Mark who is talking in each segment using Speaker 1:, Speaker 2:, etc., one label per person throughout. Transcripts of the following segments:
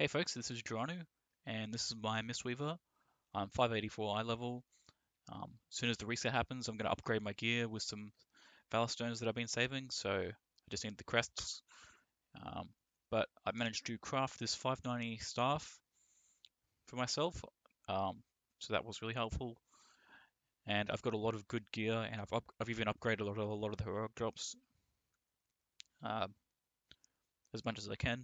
Speaker 1: Hey folks, this is Geranu, and this is my Mistweaver. I'm 584 eye level. As soon as the reset happens, I'm going to upgrade my gear with some Valor Stones that I've been saving, so I just need the crests. But I managed to craft this 590 staff for myself, so that was really helpful. And I've got a lot of good gear, and I've even upgraded a lot of the heroic drops as much as I can.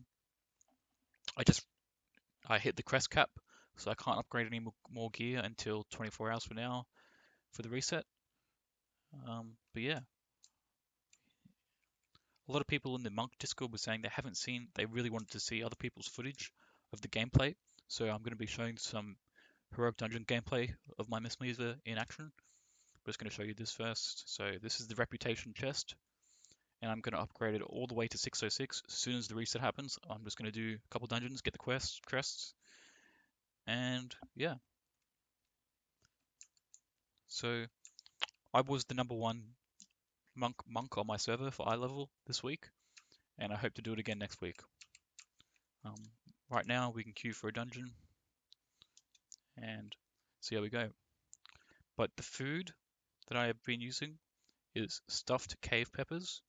Speaker 1: I hit the crest cap, so I can't upgrade any more gear until 24 hours from now for the reset. But yeah, a lot of people in the Monk Discord were saying they really wanted to see other people's footage of the gameplay. So I'm going to be showing some Heroic Dungeon gameplay of my Mistweaver in action. I'm just going to show you this first. So this is the Reputation chest, and I'm going to upgrade it all the way to 606 as soon as the reset happens. I'm just going to do a couple dungeons, get the crests, and yeah. So I was the #1 monk on my server for eye level this week, and I hope to do it again next week. Right now we can queue for a dungeon and see how we go. But the food that I have been using is stuffed cave peppers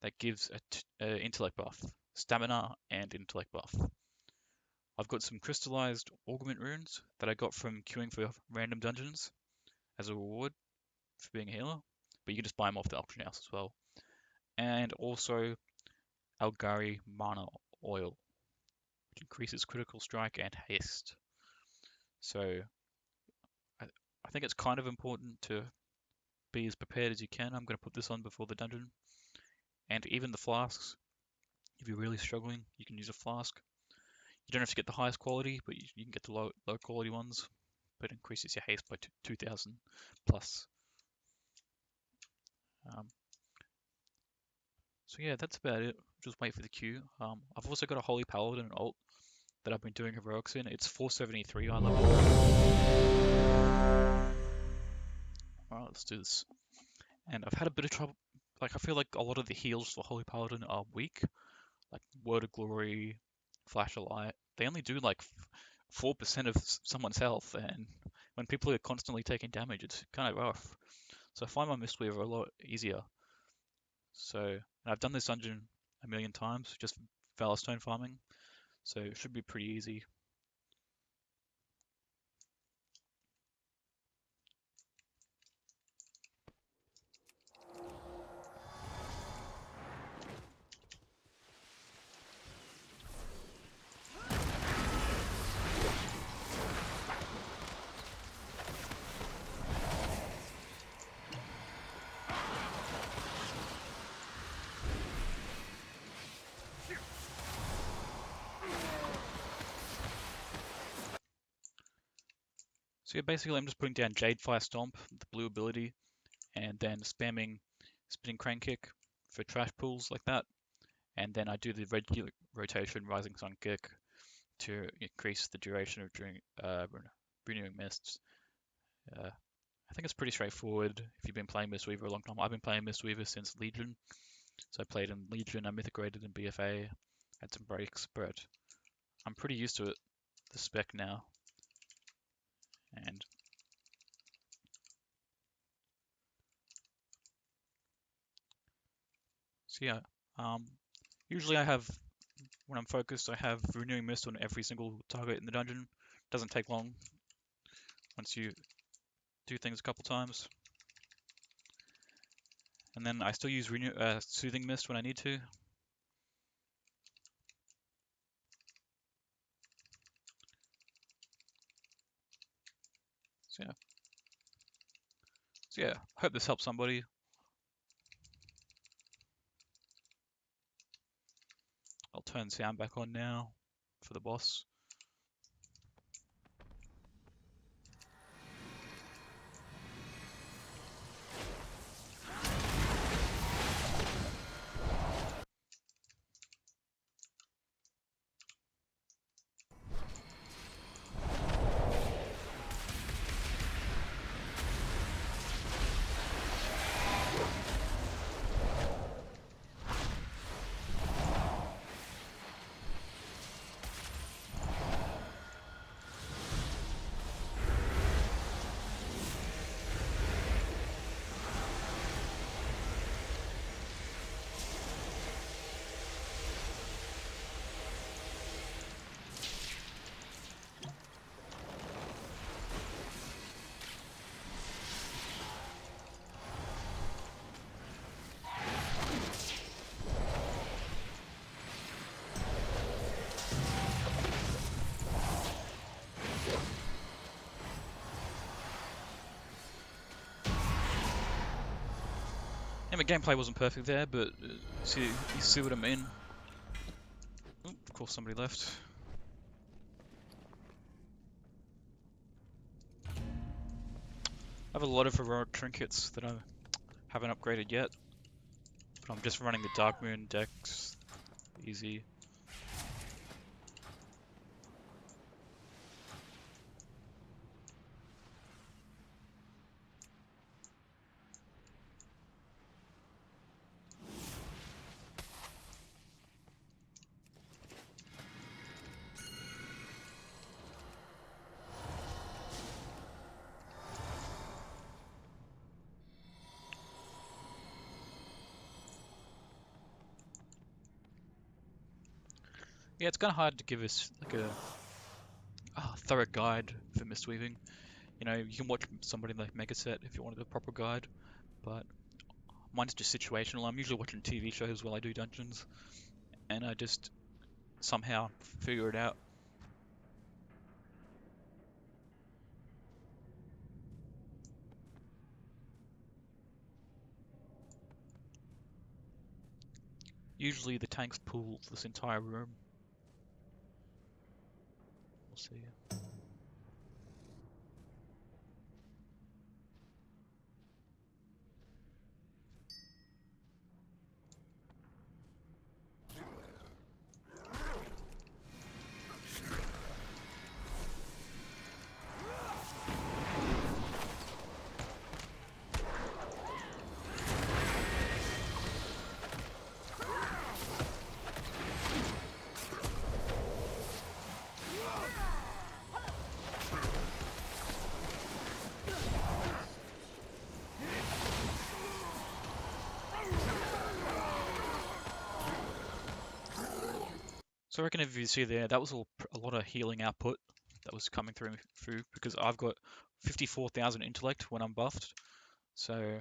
Speaker 1: that gives a intellect buff, stamina and intellect buff. I've got some crystallized augment runes that I got from queuing for random dungeons as a reward for being a healer, but you can just buy them off the auction house as well. And also Algari mana oil, which increases critical strike and haste. So I think it's kind of important to be as prepared as you can. I'm going to put this on before the dungeon. And even the flasks, if you're really struggling, you can use a flask. You don't have to get the highest quality, but you can get the low quality ones. But it increases your haste by 2,000 plus. So yeah, that's about it. Just wait for the queue. I've also got a Holy Paladin alt that I've been doing heroics in. It's 473 eye level. Alright, let's do this. And I've had a bit of trouble. Like, I feel like a lot of the heals for Holy Paladin are weak. Like Word of Glory, Flash of Light. They only do like 4% of someone's health, and when people are constantly taking damage, it's kind of rough. So I find my Mistweaver a lot easier. So, and I've done this dungeon a million times, just Valor Stone farming, so it should be pretty easy. So yeah, basically I'm just putting down Jadefire Stomp, the blue ability, and then spamming Spinning Crane Kick for trash pools like that. And then I do the regular rotation Rising Sun Kick to increase the duration of renewing mists. I think it's pretty straightforward if you've been playing Mistweaver a long time. I've been playing Mistweaver since Legion. So I played in Legion, I mythic graded in BFA, had some breaks, but I'm pretty used to it, the spec now. And so yeah, usually when I'm focused, I have Renewing Mist on every single target in the dungeon. Doesn't take long once you do things a couple times. And then I still use Soothing Mist when I need to. So yeah, hope this helps somebody. I'll turn sound back on now for the boss. my gameplay wasn't perfect there, but you see what I mean. Oh, of course somebody left. I have a lot of heroic trinkets that I haven't upgraded yet, but I'm just running the Dark Moon decks. Easy. Yeah, it's kind of hard to give us like a thorough guide for Mistweaving. You know, you can watch somebody like Megaset if you wanted a proper guide, but mine's just situational. I'm usually watching TV shows while I do dungeons, and I just somehow figure it out. Usually the tanks pull this entire room. We'll see. So I reckon if you see there, that was a lot of healing output that was coming through because I've got 54,000 intellect when I'm buffed. So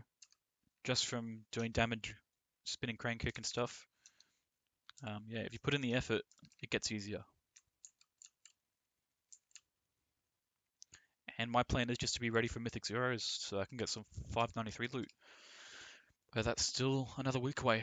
Speaker 1: just from doing damage, spinning crane kick and stuff, yeah, if you put in the effort, it gets easier. And my plan is just to be ready for Mythic Zeros so I can get some 593 loot. But that's still another week away.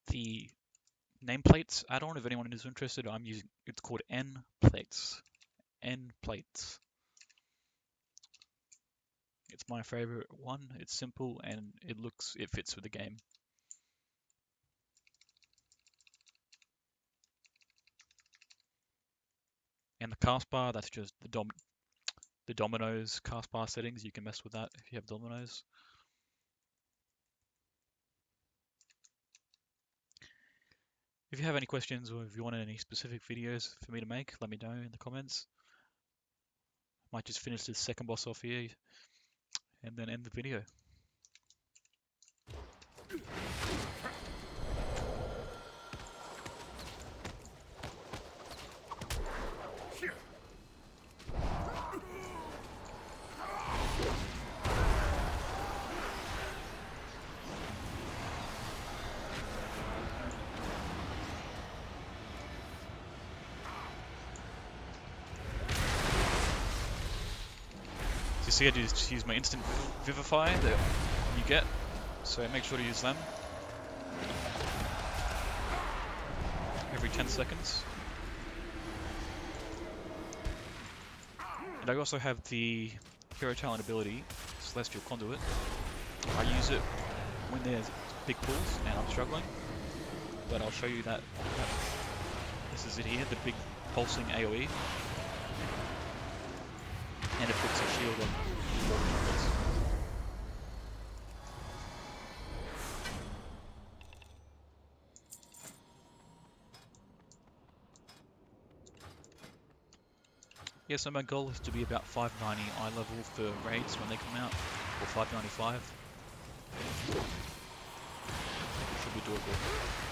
Speaker 1: The nameplates add-on, if anyone is interested, I'm using, it's called N plates. N plates. It's my favorite one. It's simple and it fits with the game. And the cast bar, that's just the dominoes cast bar settings. You can mess with that if you have dominoes. If you have any questions or if you want any specific videos for me to make, let me know in the comments. Might just finish this second boss off here and then end the video. So I just use my instant vivify that you get, so make sure to use them every 10 seconds. And I also have the Hero Talent ability, Celestial Conduit. I use it when there's big pulls and I'm struggling, but I'll show you that. This is it here, the big pulsing AoE, and it puts a shield on all the targets. Yeah, so my goal is to be about 590 eye level for raids when they come out, or 595. Should be doable.